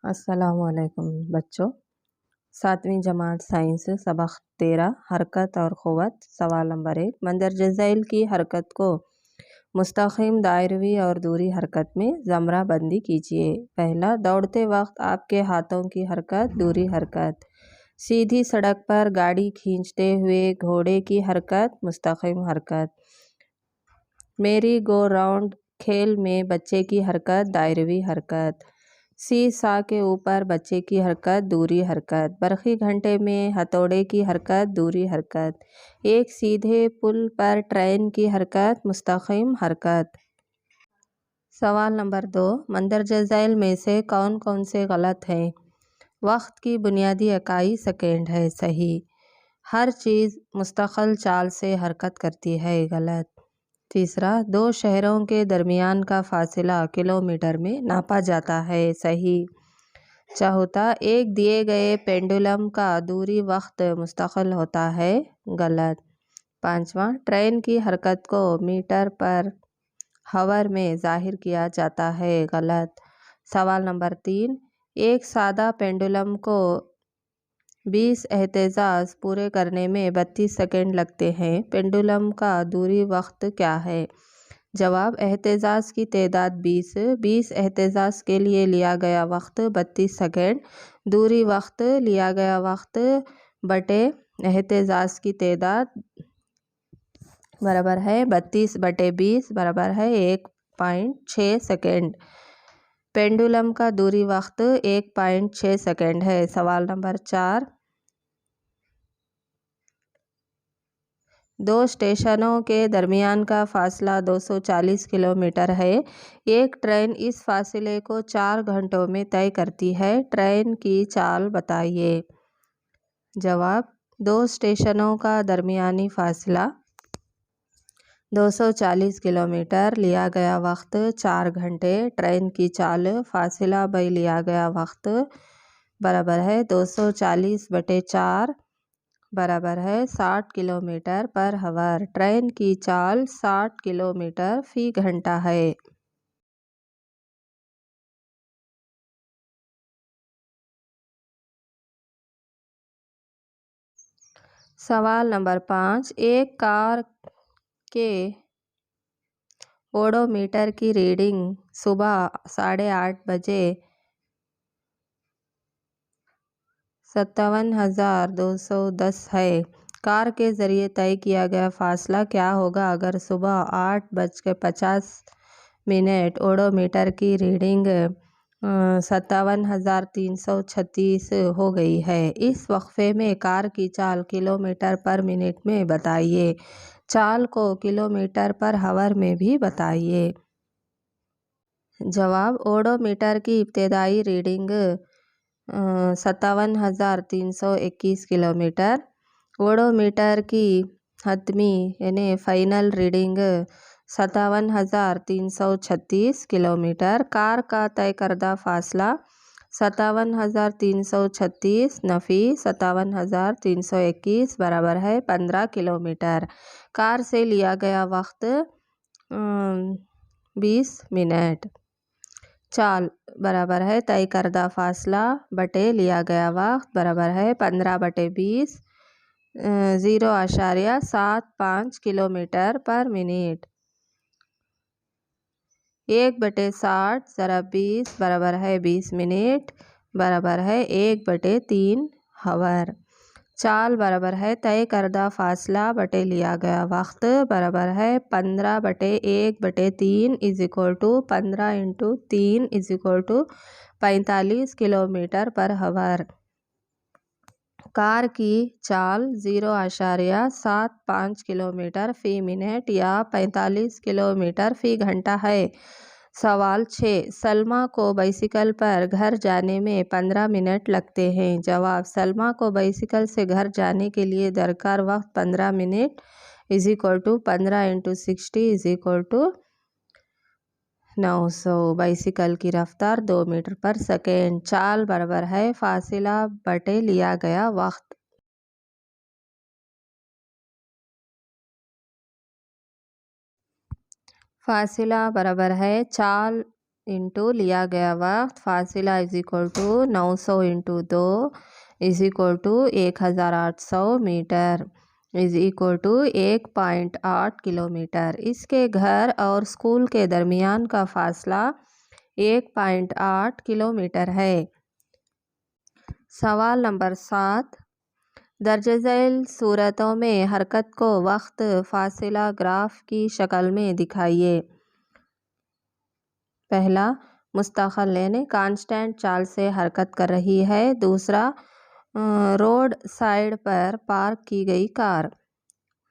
अस्सलाम वालेकुम बच्चों। 7वीं जमात साइंस सबक 13 हरकत और क़ुव्वत। सवाल नंबर 1, मंदरज ज़ैल की हरकत को मुस्तक़िम, दायरवी और दूरी हरकत में ज़मरा बंदी कीजिए। पहला, दौड़ते वक्त आपके हाथों की हरकत, दूरी हरकत। सीधी सड़क पर गाड़ी खींचते हुए घोड़े की हरकत, मुस्तक़िम हरकत। मेरी गो राउंड खेल में बच्चे की हरकत, दायरवी हरकत। सी-सा के ऊपर बच्चे की हरकत, दूरी हरकत। बरखी घंटे में हथौड़े की हरकत, दूरी हरकत। एक सीधे पुल पर ट्रेन की हरकत, मुस्तक़िम हरकत। सवाल नंबर 2, मंदरज ज़ैल में से कौन कौन से गलत हैं? वक्त की बुनियादी इकाई सेकंड है, सही। हर चीज़ मुस्तकिल चाल से हरकत करती है, गलत। तीसरा, दो शहरों के दरमियान का फासला किलोमीटर में नापा जाता है, सही। चौथा, एक दिए गए पेंडुलम का दूरी वक्त मुस्तकिल होता है, गलत। पांचवा, ट्रेन की हरकत को मीटर पर हावर में जाहिर किया जाता है, गलत। सवाल नंबर 3, एक सादा पेंडुलम को 20 एहतिजाज पूरे करने में 32 सेकंड लगते हैं। पेंडुलम का दूरी वक्त क्या है? जवाब, एहतिजाज की तादाद 20 एहतिजाज के लिए लिया गया वक्त 32 सेकंड। दूरी वक्त लिया गया वक्त बटे एहतिजाज की तादाद बराबर है 32 बटे 20 बराबर है 1.6 सेकंड। पेंडुलम का दूरी वक्त 1.6 सेकंड है। सवाल नंबर 4, दो स्टेशनों के दरमियान का फासला 240 किलोमीटर है। एक ट्रेन इस फासले को 4 घंटों में तय करती है। ट्रेन की चाल बताइए। जवाब, दो स्टेशनों का दरमियानी फासला 240 किलोमीटर, लिया गया वक्त 4 घंटे। ट्रेन की चाल फासला बाई लिया गया वक्त बराबर है 240 बटे 4 बराबर है 60 किलोमीटर पर हावर। ट्रेन की चाल 60 किलोमीटर फी घंटा है। सवाल नंबर 5, एक कार के ओडोमीटर की रीडिंग सुबह 8:30 बजे 57,210 है। कार के ज़रिए तय किया गया फासला क्या होगा अगर सुबह 8:50 ओडोमीटर की रीडिंग 57,336 हो गई है। इस वक्फे में कार की चाल किलोमीटर पर मिनट में बताइए। चाल को किलोमीटर पर हावर में भी बताइए। जवाब, ओडोमीटर की इब्तदाई रीडिंग 57,321 किलोमीटर। ओडोमीटर की हतमी यानी फाइनल रीडिंग 57,336 किलोमीटर। कार का तय करदा फासला 57,336 नफ़ी 57,321 बराबर है 15 किलोमीटर। कार से लिया गया वक्त 20 मिनट। चाल बराबर है तय करदा फासला बटे लिया गया वक्त बराबर है 15 बटे 20 0.75 किलोमीटर पर मिनट। 1/60 ज़रा 20 बराबर है 20 मिनट बराबर है 1/3 हावर। चाल बराबर है तय करदा फासला बटे लिया गया वक्त बराबर है 15 बटे 1/3 is equal to 15 × 3 is equal to 45 kilometre per hour. Car की चाल 0.75 किलोमीटर फी मिनट या 45 किलोमीटर फी घंटा है। सवाल 6, सलमा को बाइसिकल पर घर जाने में 15 मिनट लगते हैं। जवाब, सलमा को बाइसिकल से घर जाने के लिए दरकार वक्त 15 minute is equal to 15 × 60 is equal to 900। Bicycle की रफ्तार 2 मीटर पर सेकेंड। चाल बराबर है फासिला बटे लिया गया वक्त। फासिला बराबर है चाल इंटू लिया गया वक्त, फासिला is equal to 900 into 2 is equal to 1800 meter is equal to 1.8 kilometer. इसके घर और स्कूल के दरमियान का फासला 1.8 किलोमीटर है। सवाल नंबर 7, दर्ज झैल सूरतों में हरकत को वक्त फासिला ग्राफ की शक्ल में दिखाइए। पहला, मुस्तकिल यानी कांस्टेंट चाल से हरकत कर रही है। दूसरा, रोड साइड पर पार्क की गई कार।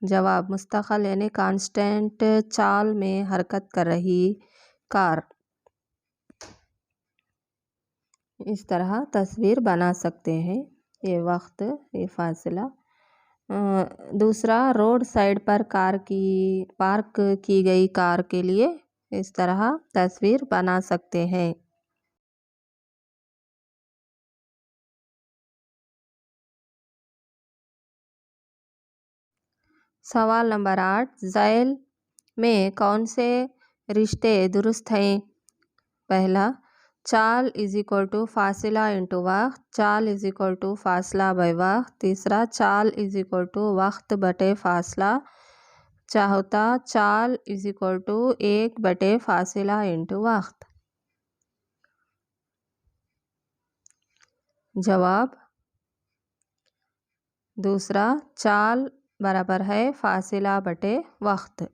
जवाब, मुस्तकिल यानी कांस्टेंट चाल में हरकत कर रही कार। इस तरह तस्वीर बना सकते हैं, ये वक्त, ये फासला। दूसरा, रोड साइड पर पार्क की गई कार के लिए इस तरह तस्वीर बना सकते हैं। सवाल नंबर 8, झैल में कौन से रिश्ते दुरुस्त हैं? पहला, चाल इज इक्वल टू फासिला इंटू वक्त, चाल इज इक्वल टू फासला बाय वक्त। तीसरा, चाल इज इक्वल टू वक्त बटे फासला। चौथा, चाल इज इक्वल टू 1 बटे फासिला इंटू वक्त। जवाब, दूसरा, चाल बराबर है फासिला बटे वक्त।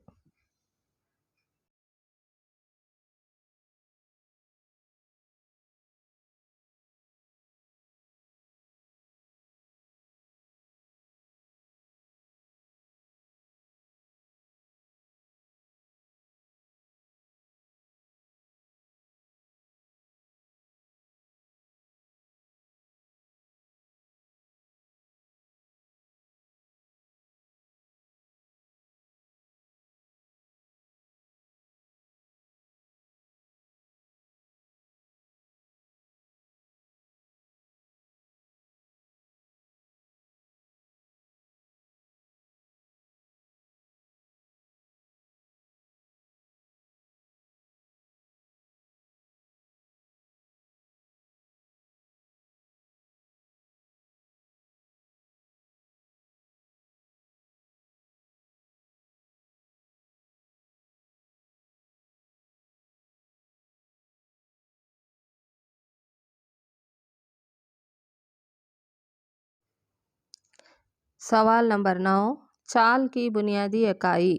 सवाल नंबर 9, चाल की बुनियादी इकाई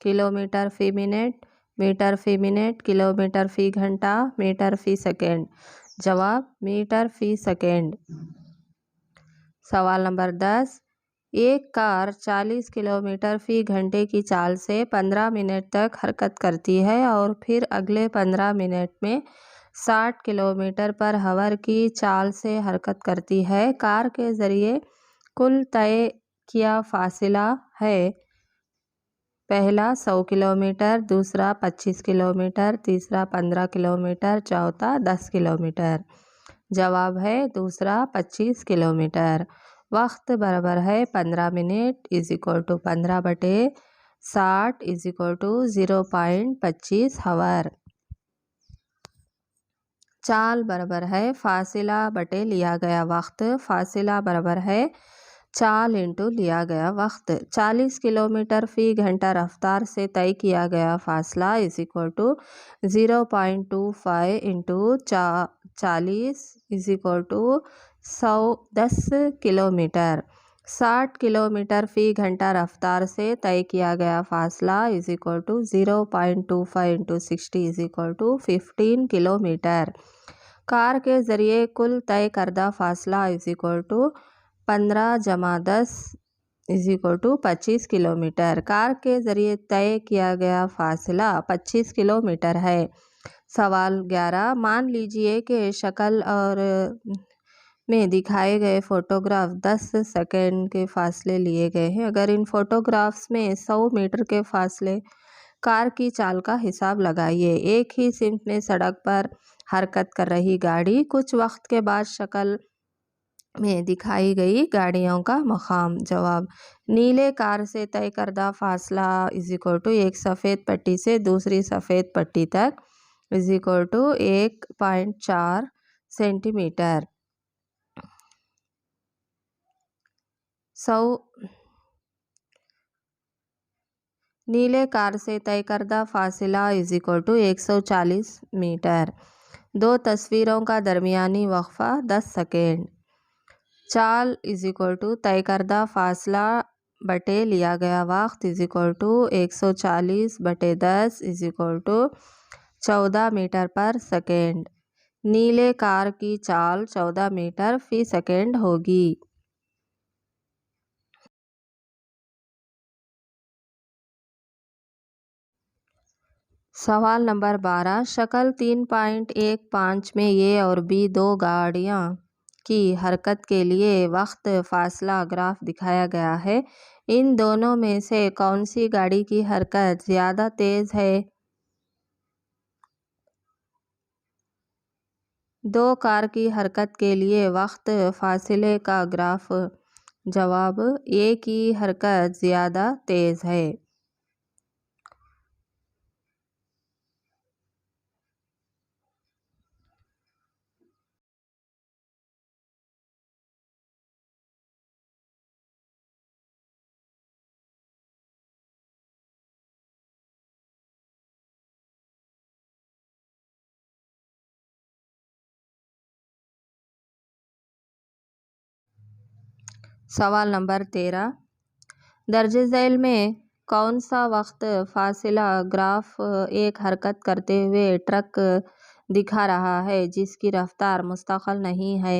किलोमीटर फी मिनट, मीटर फी मिनट, किलोमीटर फी घंटा, मीटर फी सेकेंड। जवाब, मीटर फी सेकेंड। सवाल नंबर 10, एक कार 40 किलोमीटर फी घंटे की चाल से 15 मिनट तक हरकत करती है और फिर अगले 15 मिनट में 60 किलोमीटर पर हावर की चाल से हरकत करती है। कार के ज़रिए कुल तय किया फासिला है। पहला 100 किलोमीटर, दूसरा 25 किलोमीटर, तीसरा 15 किलोमीटर, चौथा 10 किलोमीटर। जवाब है दूसरा 25 किलोमीटर। वक्त बराबर है 15 मिनट इज इक्वल टू 15 बटे 60 इज इक्वल टू 0.25 हावर। चाल बराबर है फासिला बटे लिया गया वक्त। फासिला बराबर है चाल इंटू लिया गया वक्त। 40 किलोमीटर फी घंटा रफ्तार से तय किया गया फासला is equal to 0.25 into 40 is equal to 10 kilometer. 60 kilometer फी घंटा रफ्तार से तय किया गया फासला is equal to 0.25 into 60 is equal to 15 kilometer. Car के ज़रिए कुल तय करदा फासला इज इक्वल टू 15 जमा 10 is equal to 25 kilometre. Car के ज़रिए तय किया गया फासला 25 किलोमीटर है। सवाल 11, मान लीजिए कि शक्ल और में दिखाए गए फ़ोटोग्राफ 10 सेकंड के फासले लिए गए हैं। अगर इन फ़ोटोग्राफ्स में 100 मीटर के फासले कार की चाल का हिसाब लगाइए। एक ही सिमत में सड़क पर हरकत कर रही गाड़ी कुछ वक्त के बाद शक्ल में दिखाई गई गाड़ियों का मकाम। जवाब, नीले कार से तय करदा फासला इज इक्वल टू एक सफ़ेद पट्टी से दूसरी सफ़ेद पट्टी तक इज इक्वल टू 1.4 सेंटीमीटर। 100 नीले कार से तय करदा फासिला इज इक्वल टू 140 मीटर। 2 तस्वीरों का दरमियानी वक्फा 10 सेकेंड। चाल इज इक्वल टू तय करदा फासला बटे लिया गया वक्त इज इक्वल टू 140 बटे 10 इज इक्वल टू 14 मीटर पर सेकेंड। नीले कार की चाल 14 मीटर फी सेकेंड होगी। सवाल नंबर 12, शक्ल 3.15 में ए और बी दो गाड़ियाँ की हरकत के लिए वक्त फासला ग्राफ दिखाया गया है। इन दोनों में से कौन सी गाड़ी की हरकत ज़्यादा तेज़ है? दो कार की हरकत के लिए वक्त फासले का ग्राफ। जवाब, ए की हरकत ज़्यादा तेज़ है। सवाल नंबर 13, दर्जे झैल में कौन सा वक्त फासला ग्राफ एक हरकत करते हुए ट्रक दिखा रहा है जिसकी रफ्तार मुस्तकिल नहीं है?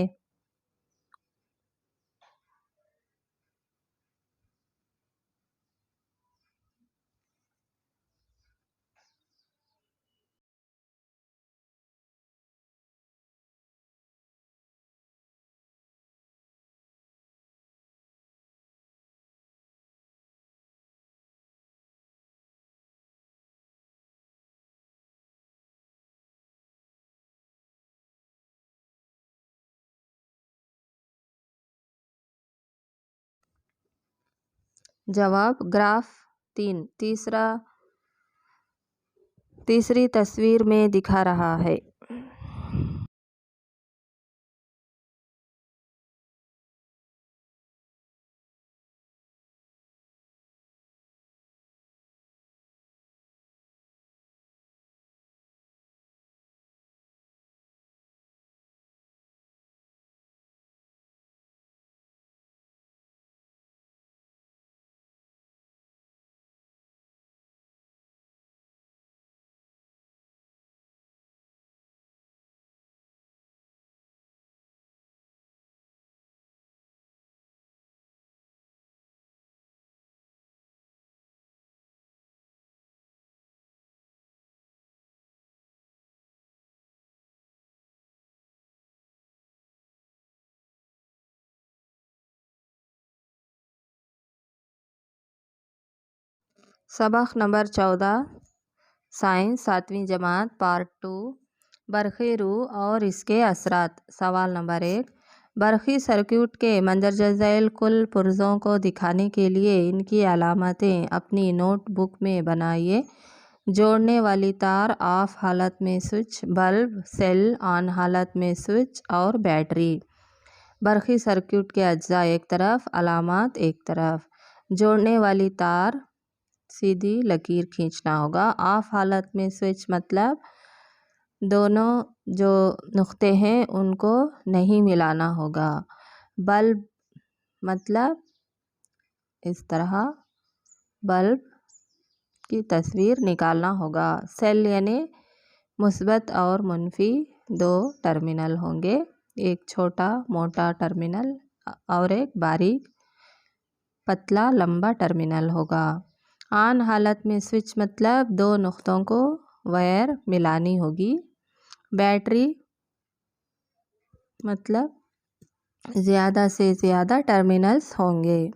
जवाब, ग्राफ 3 तीसरी तस्वीर में दिखा रहा है। सबक नंबर 14, साइंस 7वीं जमात पार्ट 2, बरक़ी रूह और इसके असरात। सवाल नंबर 1, बरक़ी सर्किट के मंदरजा झैल कुल पुर्ज़ों को दिखाने के लिए इनकी अलामतें अपनी नोटबुक में बनाइए। जोड़ने वाली तार ऑफ हालत में स्विच, बल्ब, सेल ऑन हालत में स्विच और बैटरी। बरक़ी सर्किट के अज्जा एक तरफ, अलामात एक तरफ। जोड़ने वाली तार सीधी लकीर खींचना होगा। ऑफ हालत में स्विच मतलब दोनों जो नुक्ते हैं उनको नहीं मिलाना होगा। बल्ब मतलब इस तरह बल्ब की तस्वीर निकालना होगा। सेल यानी मुस्बत और मुनफी दो टर्मिनल होंगे, एक छोटा मोटा टर्मिनल और एक बारीक पतला लंबा टर्मिनल होगा। ऑन हालत में स्विच मतलब दो नुक्तों को वायर मिलानी होगी। बैटरी मतलब ज़्यादा से ज़्यादा टर्मिनल्स होंगे,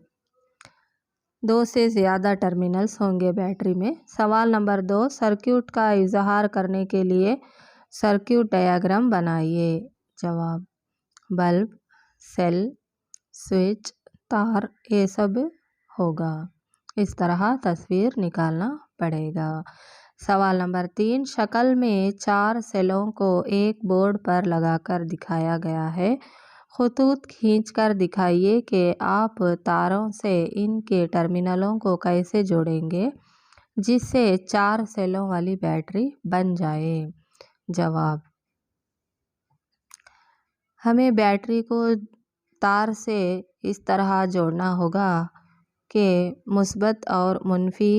2 से ज़्यादा टर्मिनल्स होंगे बैटरी में। सवाल नंबर 2, सर्किट का इजहार करने के लिए सर्किट डायग्राम बनाइए। जवाब, बल्ब, सेल, स्विच, तार ये सब होगा। इस तरह तस्वीर निकालना पड़ेगा। سوال نمبر 3، شکل میں 4 سیلوں کو ایک بورڈ پر لگا کر دکھایا گیا ہے۔ خطوط کھینچ کر دکھائیے کہ آپ تاروں سے ان کے ٹرمینلوں کو کیسے جوڑیں گے جس سے 4 سیلوں والی بیٹری بن جائے۔ جواب: ہمیں بیٹری کو تار سے اس طرح جوڑنا ہوگا کہ مثبت اور منفی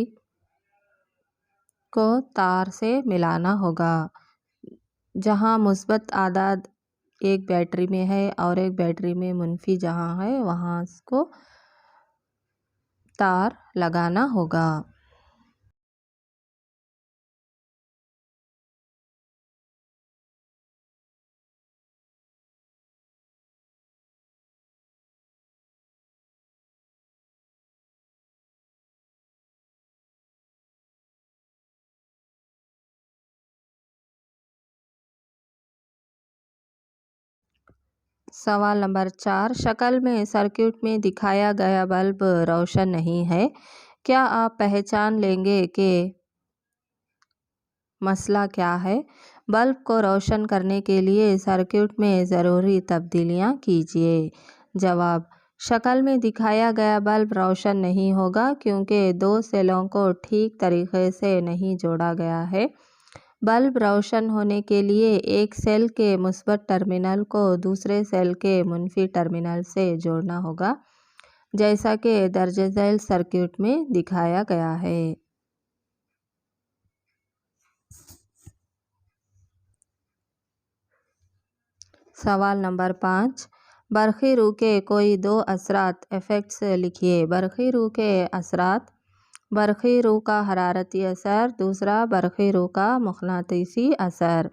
کو تار سے ملانا ہوگا۔ جہاں مثبت اعداد ایک بیٹری میں ہے اور ایک بیٹری میں منفی جہاں ہے وہاں اس کو تار لگانا ہوگا۔ سوال نمبر 4، شکل میں سرکٹ میں دکھایا گیا بلب روشن نہیں ہے، کیا آپ پہچان لیں گے کہ مسئلہ کیا ہے؟ بلب کو روشن کرنے کے لیے سرکٹ میں ضروری تبدیلیاں کیجیے۔ جواب: شکل میں دکھایا گیا بلب روشن نہیں ہوگا کیونکہ 2 سیلوں کو ٹھیک طریقے سے نہیں جوڑا گیا ہے۔ بلب روشن ہونے کے لیے ایک سیل کے مثبت ٹرمینل کو دوسرے سیل کے منفی ٹرمینل سے جوڑنا ہوگا، جیسا کہ درج ذیل سرکٹ میں دکھایا گیا ہے۔ سوال نمبر 5، برقی رو کے کوئی 2 اثرات ایفیکٹس لکھیے۔ برقی رو کے اثرات: برقی رو کا حرارتی اثر، دوسرا برقی رو کا مقناطیسی اثر۔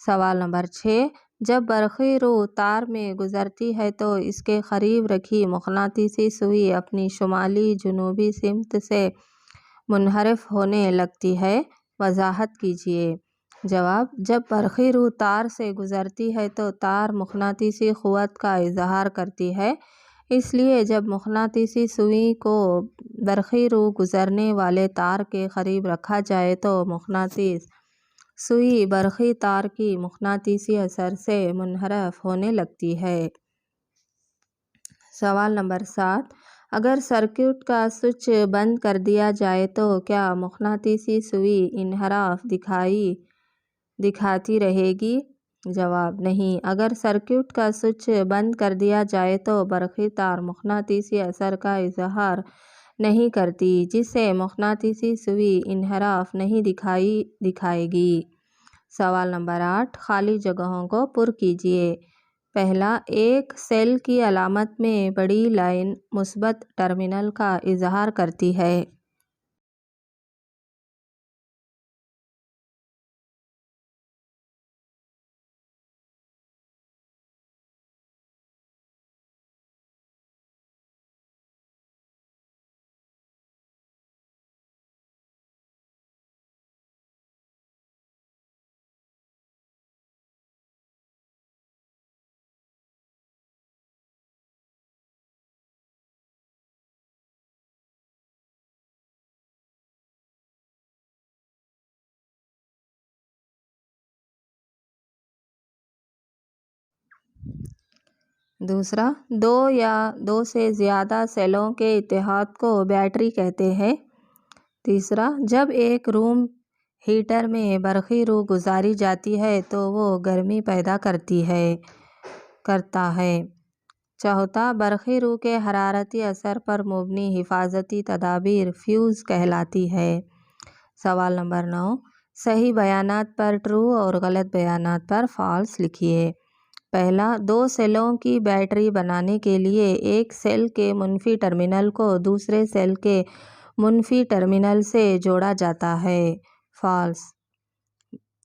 سوال نمبر 6، جب برقی رو تار میں گزرتی ہے تو اس کے قریب رکھی مقناطیسی سوئی اپنی شمالی جنوبی سمت سے منحرف ہونے لگتی ہے، وضاحت کیجیے۔ جواب: جب برقی رو تار سے گزرتی ہے تو تار مقناطیسی قوت کا اظہار کرتی ہے، اس لیے جب مقناطیسی سوئی کو برقی رو گزرنے والے تار کے قریب رکھا جائے تو مقناطیس سوئی برقی تار کی مقناطیسی اثر سے منحرف ہونے لگتی ہے۔ سوال نمبر 7، اگر سرکٹ کا سوئچ بند کر دیا جائے تو کیا مقناطیسی سوئی انحراف دکھاتی رہے گی؟ جواب: نہیں، اگر سرکٹ کا سوئچ بند کر دیا جائے تو برقی تار مقناطیسی اثر کا اظہار نہیں کرتی، جس سے مقناطیسی سوئی انحراف نہیں دکھائے گی۔ سوال نمبر 8، خالی جگہوں کو پر کیجیے۔ پہلا، ایک سیل کی علامت میں بڑی لائن مثبت ٹرمینل کا اظہار کرتی ہے۔ دوسرا، 2 یا 2 سے زیادہ سیلوں کے اتحاد کو بیٹری کہتے ہیں۔ تیسرا، جب ایک روم ہیٹر میں برقی رو گزاری جاتی ہے تو وہ گرمی پیدا کرتا ہے۔ چوتھا، برقی رو کے حرارتی اثر پر مبنی حفاظتی تدابیر فیوز کہلاتی ہے۔ سوال نمبر 9، صحیح بیانات پر ٹرو اور غلط بیانات پر فالس لکھیے۔ پہلا، 2 سیلوں کی بیٹری بنانے کے لیے ایک سیل کے منفی ٹرمینل کو دوسرے سیل کے منفی ٹرمینل سے جوڑا جاتا ہے، فالس۔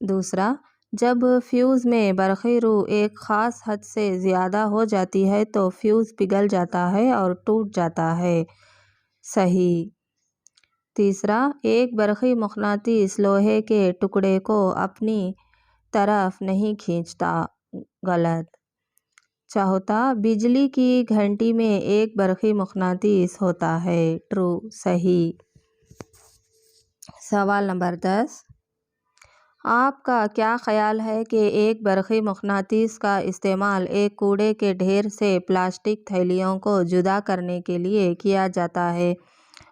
دوسرا، جب فیوز میں برقی رو ایک خاص حد سے زیادہ ہو جاتی ہے تو فیوز پگھل جاتا ہے اور ٹوٹ جاتا ہے، صحیح۔ تیسرا، ایک برقی مقناطیس لوہے کے ٹکڑے کو اپنی طرف نہیں کھینچتا، غلط۔ چوتھا، بجلی کی گھنٹی میں ایک برقی مقناطیس ہوتا ہے، ٹرو، صحیح۔ سوال نمبر 10، آپ کا کیا خیال ہے کہ ایک برقی مقناطیس کا استعمال ایک کوڑے کے ڈھیر سے پلاسٹک تھیلیوں کو جدا کرنے کے لیے کیا جاتا ہے؟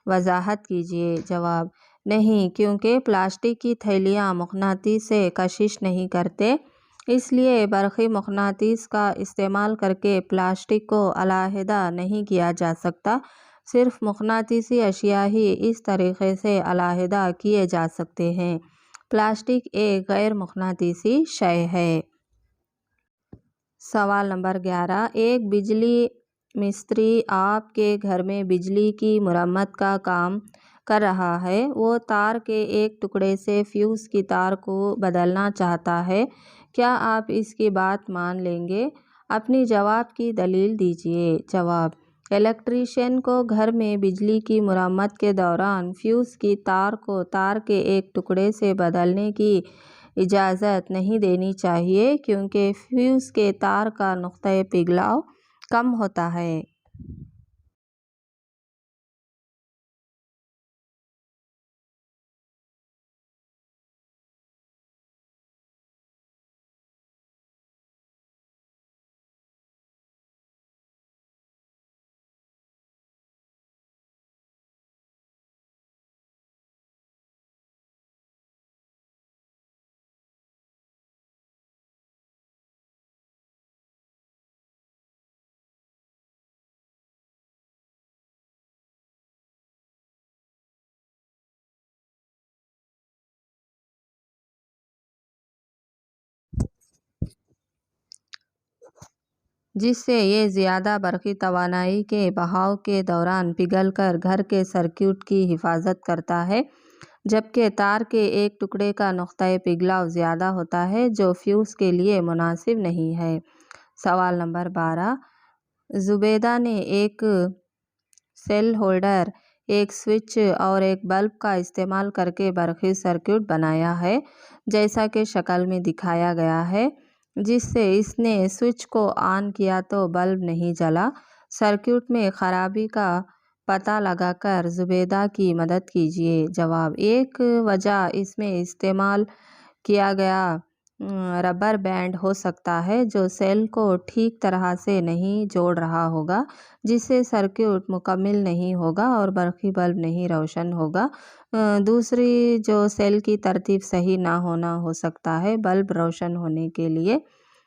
وضاحت کیجیے۔ جواب: نہیں، کیونکہ پلاسٹک کی تھیلیاں مقناطیس سے کشش نہیں کرتے، اس لیے برقی مقناطیس کا استعمال کر کے پلاسٹک کو علیحدہ نہیں کیا جا سکتا۔ صرف مقناطیسی اشیاء ہی اس طریقے سے علیحدہ کیے جا سکتے ہیں۔ پلاسٹک ایک غیر مقناطیسی شے ہے۔ سوال نمبر 11، ایک بجلی مستری آپ کے گھر میں بجلی کی مرمت کا کام کر رہا ہے۔ وہ تار کے ایک ٹکڑے سے فیوز کی تار کو بدلنا چاہتا ہے، کیا آپ اس کی بات مان لیں گے؟ اپنی جواب کی دلیل دیجیے۔ جواب: الیکٹریشین کو گھر میں بجلی کی مرمت کے دوران فیوز کی تار کو تار کے ایک ٹکڑے سے بدلنے کی اجازت نہیں دینی چاہیے، کیونکہ فیوز کے تار کا نقطۂ پگھلاؤ کم ہوتا ہے۔ جس سے یہ زیادہ برقی توانائی کے بہاؤ کے دوران پگھل کر گھر کے سرکٹ کی حفاظت کرتا ہے، جبکہ تار کے ایک ٹکڑے کا نقطۂ پگھلاؤ زیادہ ہوتا ہے، جو فیوز کے لیے مناسب نہیں ہے۔ سوال نمبر 12، زبیدہ نے ایک سیل ہولڈر، ایک سوئچ اور ایک بلب کا استعمال کر کے برقی سرکٹ بنایا ہے، جیسا کہ شکل میں دکھایا گیا ہے، جس سے اس نے سوئچ کو آن کیا تو بلب نہیں جلا۔ سرکٹ میں خرابی کا پتہ لگا کر زبیدہ کی مدد کیجیے۔ جواب: ایک وجہ اس میں استعمال کیا گیا ربر بینڈ ہو سکتا ہے، جو سیل کو ٹھیک طرح سے نہیں جوڑ رہا ہوگا، جس سے سرکٹ مکمل نہیں ہوگا اور برقی بلب نہیں روشن ہوگا۔ دوسری، جو سیل کی ترتیب صحیح نہ ہونا ہو سکتا ہے۔ بلب روشن ہونے کے لیے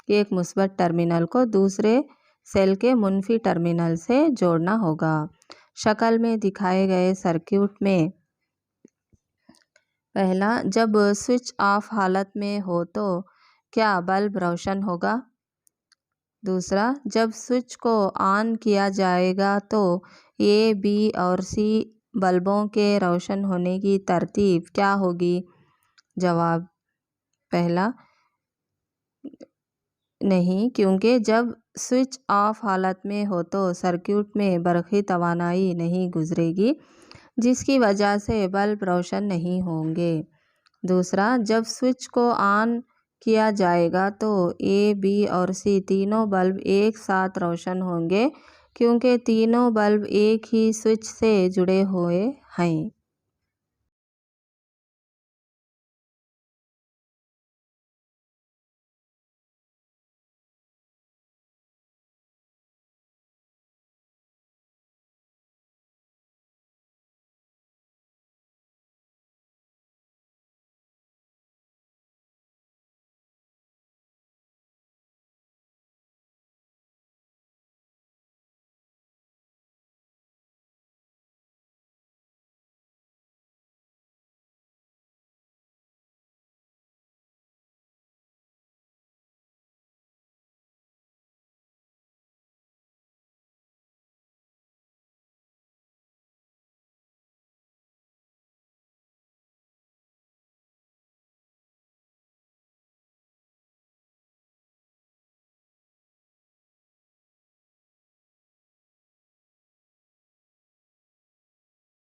ایک مثبت ٹرمینل کو دوسرے سیل کے منفی ٹرمینل سے جوڑنا ہوگا۔ شکل میں دکھائے گئے سرکٹ میں، پہلا، جب سوئچ آف حالت میں ہو تو کیا بلب روشن ہوگا؟ دوسرا، جب سوئچ کو آن کیا جائے گا تو اے، بی اور سی بلبوں کے روشن ہونے کی ترتیب کیا ہوگی؟ جواب: پہلا، نہیں، کیونکہ جب سوئچ آف حالت میں ہو تو سرکٹ میں برقی توانائی نہیں گزرے گی، جس کی وجہ سے بلب روشن نہیں ہوں گے۔ دوسرا، جب سوئچ کو آن کیا جائے گا تو اے، بی اور سی تینوں بلب ایک ساتھ روشن ہوں گے، کیونکہ تینوں بلب ایک ہی سوئچ سے جڑے ہوئے ہیں۔